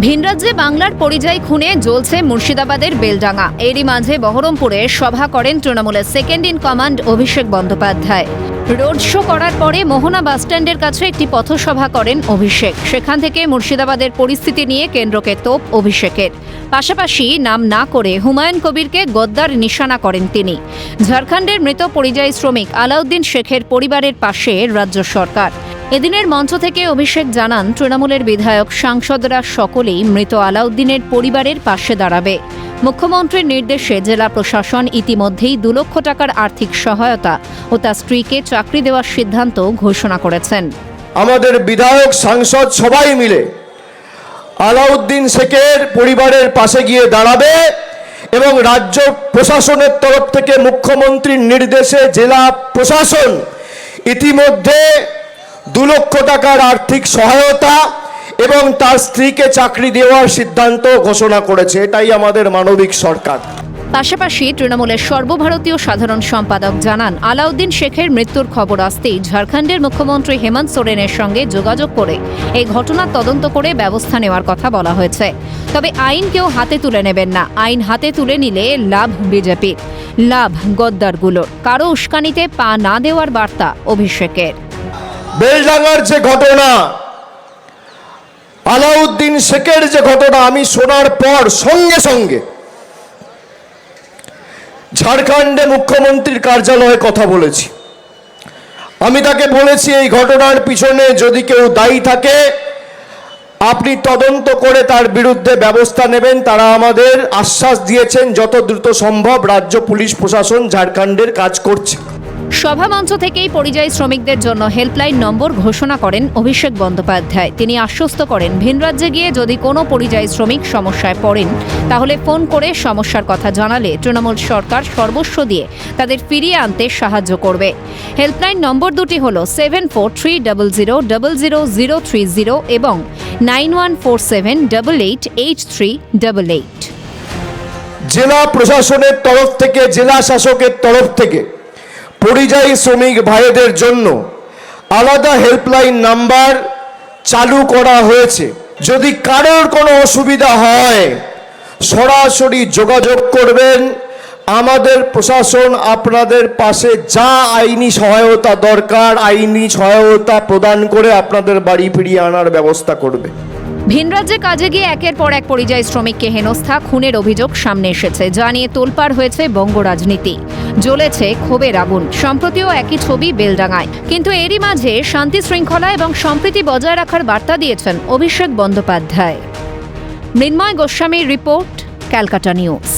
ভিনরাজ্যে বাংলার পরিযায়ী খুনে জ্বলছে মুর্শিদাবাদের বেলডাঙ্গা। এরই মাঝে বহরমপুরে সভা করেন তৃণমূলের second in command Abhishek Bandyopadhyay. Road show করার পরে মোহনা বাসস্ট্যান্ডের কাছে একটি পথসভা করেন অভিষেক। সেখান থেকে মুর্শিদাবাদের পরিস্থিতি নিয়ে কেন্দ্রকে তোপ অভিষেকের। পাশাপাশি নাম না করে হুমায়ুন কবিরকে গদ্দার নিশানা করেন তিনি। ঝাড়খণ্ডের মৃত পরিযায়ী শ্রমিক আলাউদ্দিন শেখের পরিবারের পাশে রাজ্য সরকার। এদিনের মঞ্চ থেকে অভিষেক জানান, তৃণমূলের বিধায়ক সাংসদরা সকলেই মৃত আলাউদ্দিনের পরিবারের পাশে দাঁড়াবে। মুখ্যমন্ত্রীর নির্দেশে জেলা প্রশাসন ইতিমধ্যেই 2 লক্ষ টাকার আর্থিক সহায়তা ও তার স্ত্রীকে চাকরি দেওয়ার সিদ্ধান্ত ঘোষণা করেছেন। আমাদের বিধায়ক সাংসদ সবাই মিলে আলাউদ্দিন শেখের পরিবারের পাশে গিয়ে দাঁড়াবে এবং রাজ্য প্রশাসনের তরফ থেকে মুখ্যমন্ত্রীর নির্দেশে জেলা প্রশাসন ইতিমধ্যে 2 লক্ষ টাকার আর্থিক সহায়তা এবং তার স্ত্রীকে চাকরি দেওয়ার সিদ্ধান্ত ঘোষণা করেছে। এটাই আমাদের মানবিক সরকার। পাশাপাশি তৃণমূলের সর্বভারতীয় সাধারণ সম্পাদক জানান, আলাউদ্দিন শেখের মৃত্যুর খবর আসতেই ঝাড়খণ্ডের মুখ্যমন্ত্রী হেমন্ত সোরেনের সঙ্গে যোগাযোগ করে এই ঘটনার তদন্ত করে ব্যবস্থা নেওয়ার কথা বলা হয়েছে। তবে আইন কেউ হাতে তুলে নেবেন না। আইন হাতে তুলে নিলে লাভ বিজেপির, লাভ গদ্দারগুলোর। কারো উস্কানিতে পা না দেওয়ার বার্তা অভিষেকের। বেলডাঙ্গার যে ঘটনা, আলাউদ্দিন শেখের যে ঘটনা, আমি শোনার পর সঙ্গে সঙ্গে ঝাড়খণ্ডে মুখ্যমন্ত্রীর কার্যালয়ে কথা বলেছি। আমি তাকে বলেছি, এই ঘটনার পিছনে যদি কেউ দায়ী থাকে আপনি তদন্ত করে তার বিরুদ্ধে ব্যবস্থা নেবেন। তারা আমাদের আশ্বাস দিয়েছেন যত দ্রুত সম্ভব রাজ্য পুলিশ প্রশাসন ঝাড়খণ্ডের কাজ করছে। সভামঞ্চ থেকেই পরিযায়ী শ্রমিকদের জন্য হেল্পলাইন নম্বর ঘোষণা করেন অভিষেক বন্দ্যোপাধ্যায়। তিনি আশ্বস্ত করেন, ভিনরাজ্যে গিয়ে যদি কোনো পরিযায়ী শ্রমিক সমস্যায় পড়েন তাহলে ফোন করে সমস্যার কথা জানালে তৃণমূল সরকার সর্বস্ব দিয়ে তাদের ফিরিয়ে আনতে সাহায্য করবে। হেল্পলাইন নম্বর দুটি হল 7430000030 এবং 9147888388। জেলা প্রশাসনের তরফ থেকে, জেলা শাসকের তরফ থেকে পরিযায়ী শ্রমিক ভাইদের জন্য আলাদা হেল্পলাইন নাম্বার চালু করা হয়েছে। যদি কারোর কোনো অসুবিধা হয় সরাসরি যোগাযোগ করবেন। আমাদের প্রশাসন আপনাদের পাশে যা আইনি সহায়তা দরকার আইনি সহায়তা প্রদান করে আপনাদের বাড়ি ফিরিয়ে আনার ব্যবস্থা করবে। ভিনরাজ্যে কাজে গিয়ে একের পর এক পরিযায়ী শ্রমিককে হেনস্থা, খুনের অভিযোগ সামনে এসেছে, যা নিয়ে তোলপাড় হয়েছে বঙ্গ রাজনীতি। জ্বলেছে ক্ষোভের আগুন। সম্প্রতিও একই ছবি বেলডাঙ্গায়। কিন্তু এরই মাঝে শান্তি শৃঙ্খলা এবং সম্প্রীতি বজায় রাখার বার্তা দিয়েছেন অভিষেক বন্দ্যোপাধ্যায়। মৃন্ময় গোস্বামীর রিপোর্ট, ক্যালকাটা নিউজ।